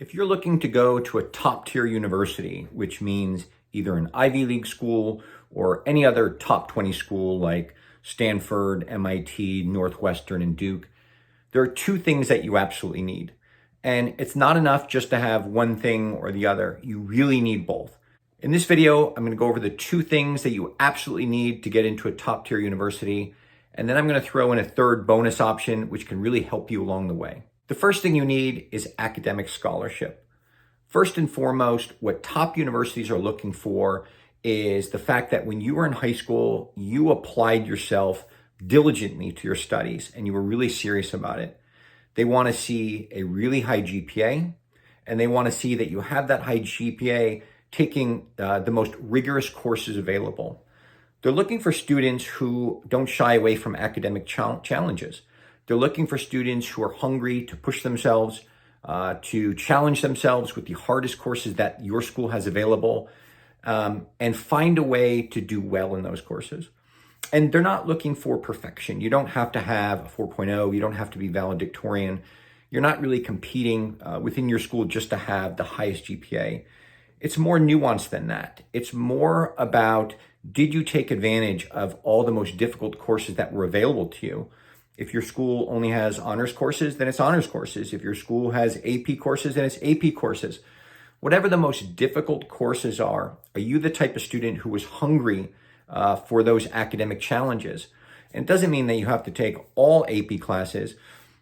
If you're looking to go to a top tier university, which means either an Ivy League school or any other top 20 school like Stanford, MIT, Northwestern, and Duke, there are two things that you absolutely need. And it's not enough just to have one thing or the other. You really need both. In this video, I'm going to go over the two things that you absolutely need to get into a top tier university. And then I'm going to throw in a third bonus option, which can really help you along the way. The first thing you need is academic scholarship. First and foremost, what top universities are looking for is the fact that when you were in high school, you applied yourself diligently to your studies and you were really serious about it. They want to see a really high GPA, and they want to see that you have that high GPA taking the most rigorous courses available. They're looking for students who don't shy away from academic challenges. They're looking for students who are hungry to push themselves, to challenge themselves with the hardest courses that your school has available, and find a way to do well in those courses. And they're not looking for perfection. You don't have to have a 4.0. You don't have to be valedictorian. You're not really competing within your school just to have the highest GPA. It's more nuanced than that. It's more about, did you take advantage of all the most difficult courses that were available to you? If your school only has honors courses, then it's honors courses. If your school has AP courses, then it's AP courses. Whatever the most difficult courses are you the type of student who is hungry for those academic challenges? And it doesn't mean that you have to take all AP classes,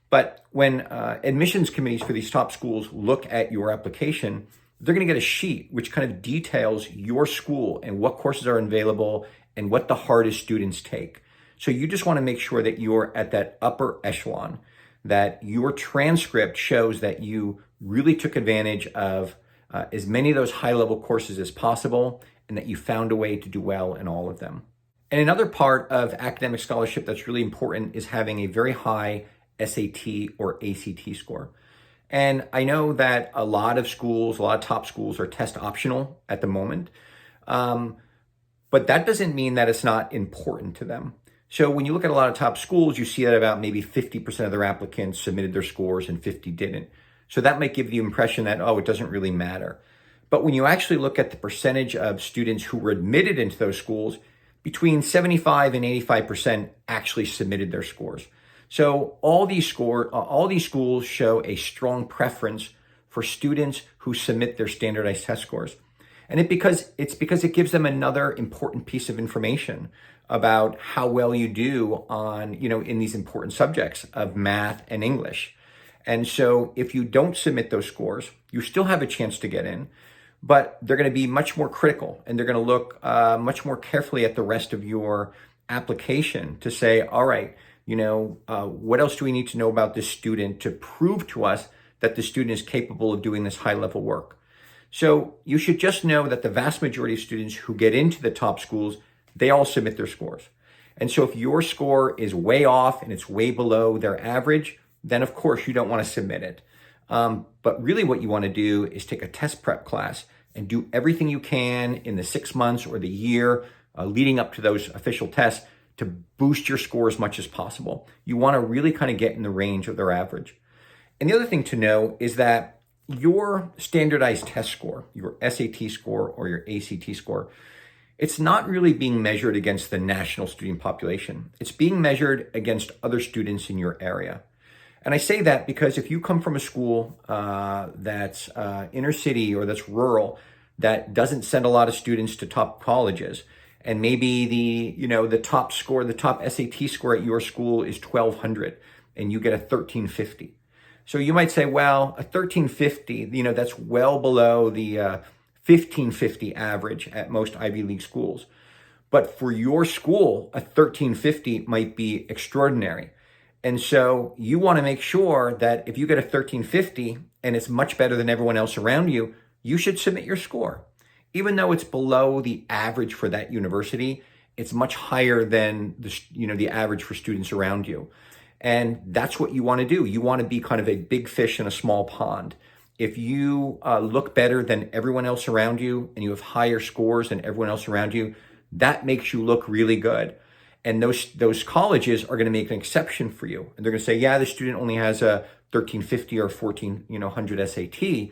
but when admissions committees for these top schools look at your application, they're going to get a sheet which kind of details your school and what courses are available and what the hardest students take. So you just want to make sure that you're at that upper echelon, that your transcript shows that you really took advantage of as many of those high-level courses as possible, and that you found a way to do well in all of them. And another part of academic scholarship that's really important is having a very high SAT or ACT score. And I know that a lot of schools, a lot of top schools are test optional at the moment, but that doesn't mean that it's not important to them. So when you look at a lot of top schools, you see that about maybe 50% of their applicants submitted their scores and 50 didn't. So that might give the impression that, oh, it doesn't really matter. But when you actually look at the percentage of students who were admitted into those schools, between 75 and 85% actually submitted their scores. So all these schools show a strong preference for students who submit their standardized test scores. And it's because it gives them another important piece of information about how well you do on, in these important subjects of math and English. And so if you don't submit those scores, you still have a chance to get in, but they're going to be much more critical, and they're going to look much more carefully at the rest of your application to say, all right, what else do we need to know about this student to prove to us that the student is capable of doing this high level work? So you should just know that the vast majority of students who get into the top schools, they all submit their scores. And so if your score is way off and it's way below their average, then of course you don't want to submit it. But really what you want to do is take a test prep class and do everything you can in the 6 months or the year leading up to those official tests to boost your score as much as possible. You want to really kind of get in the range of their average. And the other thing to know is that your standardized test score, your SAT score or your ACT score, it's not really being measured against the national student population. It's being measured against other students in your area. And I say that because if you come from a school that's inner city or that's rural, that doesn't send a lot of students to top colleges, and maybe the top score, the top SAT score at your school is 1,200, and you get a 1,350. So you might say, well, a 1,350, that's well below the 1,550 average at most Ivy League schools. But for your school, a 1,350 might be extraordinary. And so you want to make sure that if you get a 1,350 and it's much better than everyone else around you, you should submit your score. Even though it's below the average for that university, it's much higher than the average for students around you. And that's what you want to do. You want to be kind of a big fish in a small pond. If you look better than everyone else around you and you have higher scores than everyone else around you, that makes you look really good. And those colleges are going to make an exception for you. And they're going to say, yeah, the student only has a 1350 or 1400 SAT,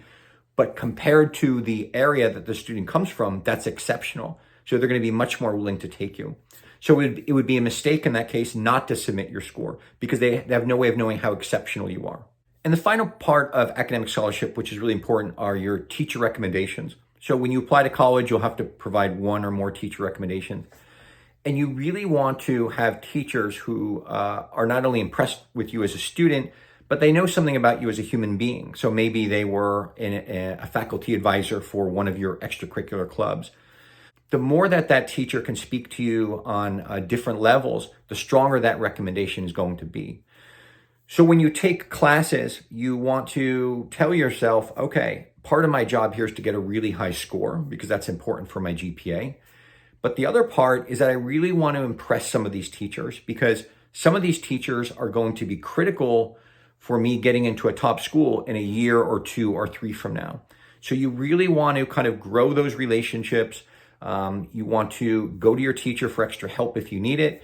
but compared to the area that the student comes from, that's exceptional. So they're going to be much more willing to take you. So it would be a mistake in that case not to submit your score because they have no way of knowing how exceptional you are. And the final part of academic scholarship, which is really important, are your teacher recommendations. So when you apply to college, you'll have to provide one or more teacher recommendations. And you really want to have teachers who are not only impressed with you as a student, but they know something about you as a human being. So maybe they were a faculty advisor for one of your extracurricular clubs. The more that teacher can speak to you on different levels, the stronger that recommendation is going to be. So when you take classes, you want to tell yourself, okay, part of my job here is to get a really high score because that's important for my GPA. But the other part is that I really want to impress some of these teachers because some of these teachers are going to be critical for me getting into a top school in a year or 2 or 3 from now. So you really want to kind of grow those relationships. You want to go to your teacher for extra help if you need it.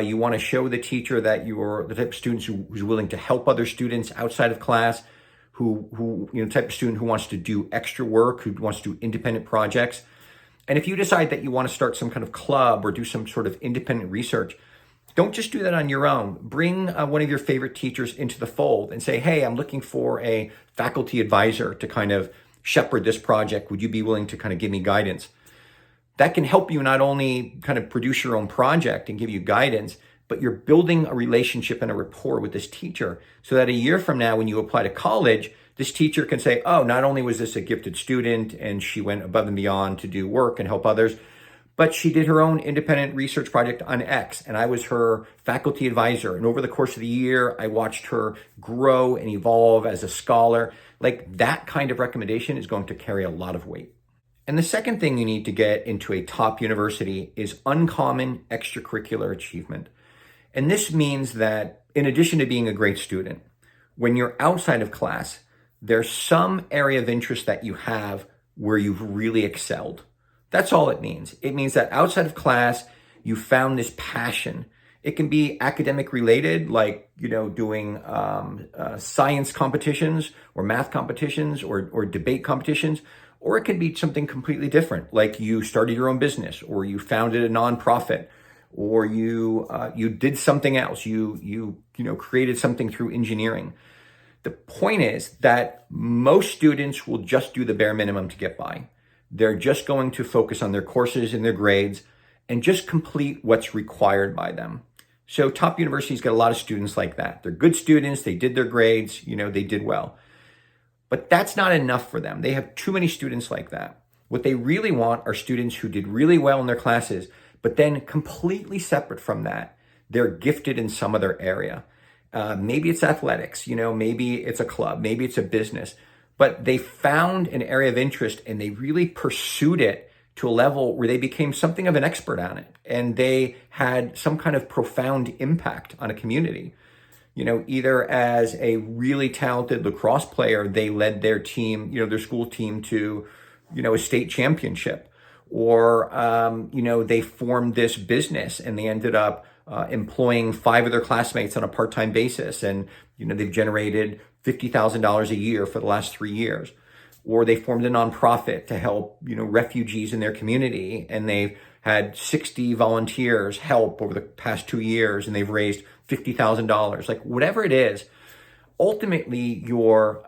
You want to show the teacher that you're the type of student who's willing to help other students outside of class, type of student who wants to do extra work, who wants to do independent projects. And if you decide that you want to start some kind of club or do some sort of independent research, don't just do that on your own. Bring one of your favorite teachers into the fold and say, hey, I'm looking for a faculty advisor to kind of shepherd this project. Would you be willing to kind of give me guidance? That can help you not only kind of produce your own project and give you guidance, but you're building a relationship and a rapport with this teacher so that a year from now, when you apply to college, this teacher can say, oh, not only was this a gifted student and she went above and beyond to do work and help others, but she did her own independent research project on X, and I was her faculty advisor. And over the course of the year, I watched her grow and evolve as a scholar. Like that kind of recommendation is going to carry a lot of weight. And the second thing you need to get into a top university is uncommon extracurricular achievement. And this means that in addition to being a great student, when you're outside of class, there's some area of interest that you have where you've really excelled. That's all it means. It means that outside of class, you found this passion. It can be academic related, like, doing science competitions or math competitions or debate competitions, or it can be something completely different, like you started your own business or you founded a nonprofit or you did something else. You created something through engineering. The point is that most students will just do the bare minimum to get by. They're just going to focus on their courses and their grades and just complete what's required by them. So top universities get a lot of students like that. They're good students. They did their grades. They did well. But that's not enough for them. They have too many students like that. What they really want are students who did really well in their classes, but then completely separate from that, they're gifted in some other area. Maybe it's athletics, maybe it's a club, maybe it's a business, but they found an area of interest and they really pursued it to a level where they became something of an expert on it. And they had some kind of profound impact on a community. Either as a really talented lacrosse player, they led their team, their school team to, a state championship, or, they formed this business and they ended up employing 5 of their classmates on a part-time basis. And, they've generated $50,000 a year for the last 3 years. Or they formed a nonprofit to help, refugees in their community. And they've had 60 volunteers help over the past 2 years. And they've raised $50,000. Like whatever it is, ultimately your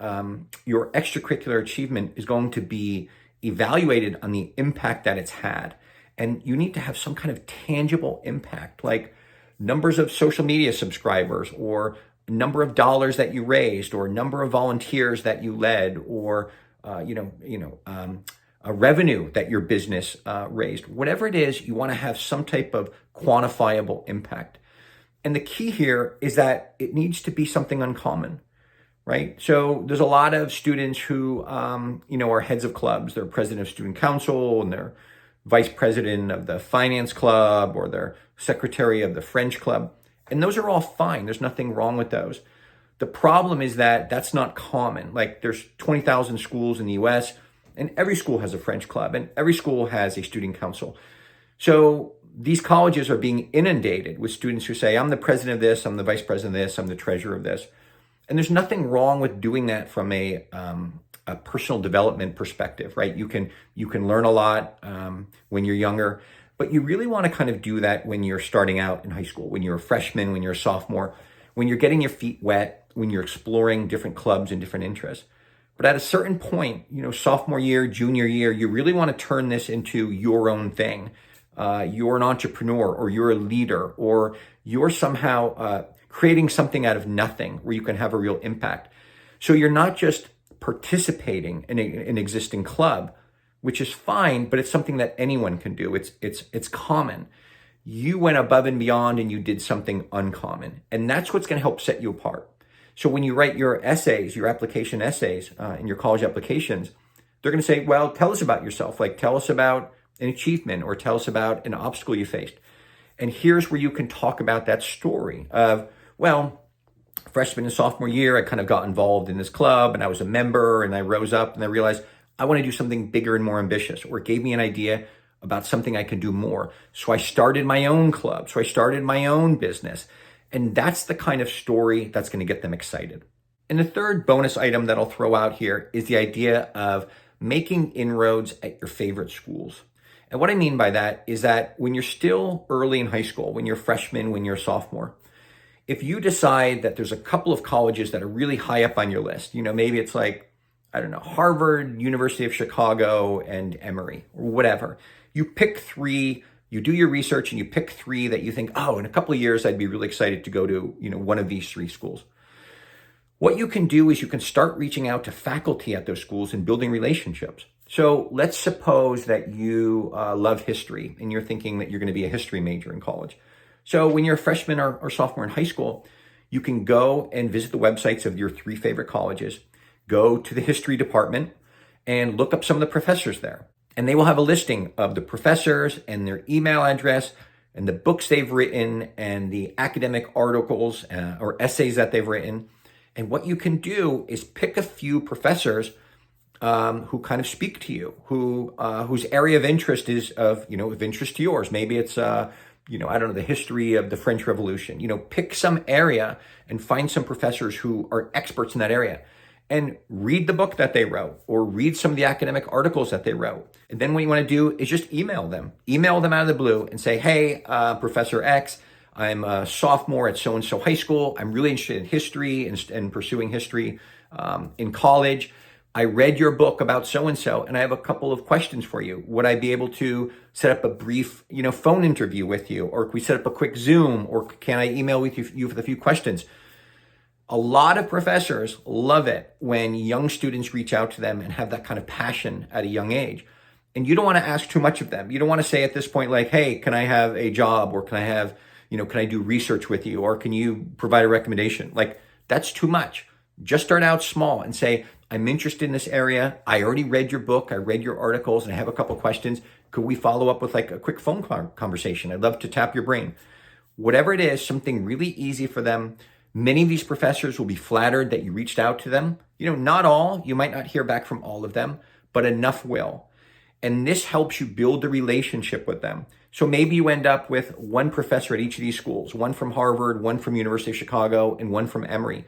extracurricular achievement is going to be evaluated on the impact that it's had. And you need to have some kind of tangible impact, like numbers of social media subscribers, or number of dollars that you raised, or number of volunteers that you led, or a revenue that your business raised. Whatever it is, you want to have some type of quantifiable impact. And the key here is that it needs to be something uncommon, right? So there's a lot of students who, are heads of clubs. They're president of student council, and they're vice president of the finance club, or they're secretary of the French club. And those are all fine. There's nothing wrong with those. The problem is that that's not common. Like there's 20,000 schools in the US, and every school has a French club, and every school has a student council. So these colleges are being inundated with students who say, I'm the president of this, I'm the vice president of this, I'm the treasurer of this. And there's nothing wrong with doing that from a a personal development perspective, right? You can learn a lot when you're younger, but you really want to kind of do that when you're starting out in high school, when you're a freshman, when you're a sophomore, when you're getting your feet wet, when you're exploring different clubs and different interests. But at a certain point, sophomore year, junior year, you really want to turn this into your own thing. You're an entrepreneur, or you're a leader, or you're somehow creating something out of nothing where you can have a real impact. So you're not just participating in an existing club, which is fine, but it's something that anyone can do. It's common. You went above and beyond and you did something uncommon. And that's what's going to help set you apart. So when you write your essays, your application essays in your college applications, they're going to say, well, tell us about yourself. Like, tell us about an achievement, or tell us about an obstacle you faced. And here's where you can talk about that story of, well, freshman and sophomore year, I kind of got involved in this club and I was a member, and I rose up and I realized I want to do something bigger and more ambitious, or it gave me an idea about something I can do more. So I started my own club. So I started my own business. And that's the kind of story that's going to get them excited. And the third bonus item that I'll throw out here is the idea of making inroads at your favorite schools. And what I mean by that is that when you're still early in high school, when you're a freshman, when you're a sophomore, if you decide that there's a couple of colleges that are really high up on your list, maybe it's like, I don't know, Harvard, University of Chicago, and Emory, or whatever. You pick three, you do your research, and you pick three that you think, oh, in a couple of years, I'd be really excited to go to, one of these three schools. What you can do is you can start reaching out to faculty at those schools and building relationships. So let's suppose that you love history and you're thinking that you're going to be a history major in college. So when you're a freshman or sophomore in high school, you can go and visit the websites of your three favorite colleges, go to the history department, and look up some of the professors there. And they will have a listing of the professors and their email address and the books they've written and the academic articles or essays that they've written. And what you can do is pick a few professors who kind of speak to you, whose area of interest is of interest to yours. Maybe it's I don't know, the history of the French Revolution. Pick some area and find some professors who are experts in that area, and read the book that they wrote, or read some of the academic articles that they wrote. And then what you want to do is just email them out of the blue and say, hey, Professor X, I'm a sophomore at so-and-so high school. I'm really interested in history and pursuing history in college. I read your book about so-and-so, and I have a couple of questions for you. Would I be able to set up a brief, phone interview with you? Or can we set up a quick Zoom? Or can I email with you with a few questions? A lot of professors love it when young students reach out to them and have that kind of passion at a young age. And you don't want to ask too much of them. You don't want to say at this point, like, hey, can I have a job? Or can I have, can I do research with you? Or can you provide a recommendation? Like, that's too much. Just start out small and say, I'm interested in this area. I already read your book. I read your articles, and I have a couple questions. Could we follow up with like a quick phone conversation? I'd love to tap your brain. Whatever it is, something really easy for them. Many of these professors will be flattered that you reached out to them. Not all. You might not hear back from all of them, but enough will. And this helps you build a relationship with them. So maybe you end up with one professor at each of these schools, one from Harvard, one from University of Chicago, and one from Emory,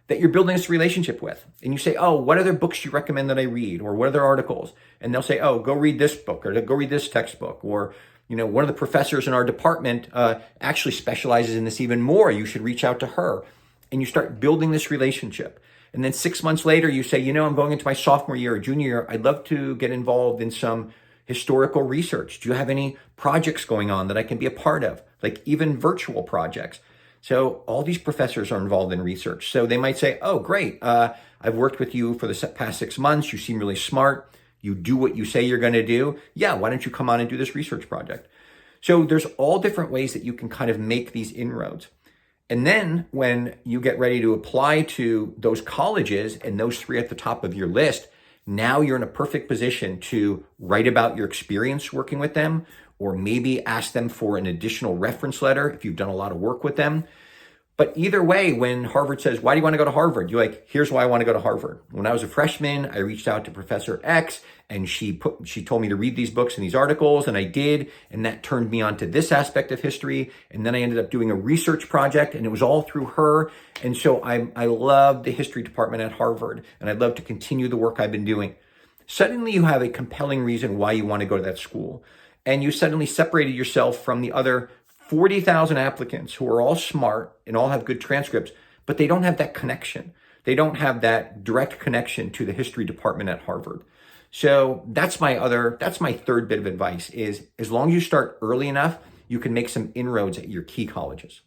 that you're building this relationship with. And you say, oh, what other books do you recommend that I read? Or what other articles? And they'll say, oh, go read this book, or go read this textbook. Or, one of the professors in our department actually specializes in this even more. You should reach out to her. And you start building this relationship. And then 6 months later, you say, I'm going into my sophomore year or junior year. I'd love to get involved in some historical research. Do you have any projects going on that I can be a part of? Like even virtual projects. So all these professors are involved in research. So they might say, oh, great. I've worked with you for the past 6 months. You seem really smart. You do what you say you're going to do. Yeah, why don't you come on and do this research project? So there's all different ways that you can kind of make these inroads. And then when you get ready to apply to those colleges and those three at the top of your list, now you're in a perfect position to write about your experience working with them, or maybe ask them for an additional reference letter if you've done a lot of work with them. But either way, when Harvard says, why do you want to go to Harvard? You're like, here's why I want to go to Harvard. When I was a freshman, I reached out to Professor X and she told me to read these books and these articles, and I did. And that turned me on to this aspect of history. And then I ended up doing a research project, and it was all through her. And so I love the history department at Harvard, and I'd love to continue the work I've been doing. Suddenly you have a compelling reason why you want to go to that school. And you suddenly separated yourself from the other 40,000 applicants who are all smart and all have good transcripts, but they don't have that connection. They don't have that direct connection to the history department at Harvard. So that's my third bit of advice is, as long as you start early enough, you can make some inroads at your key colleges.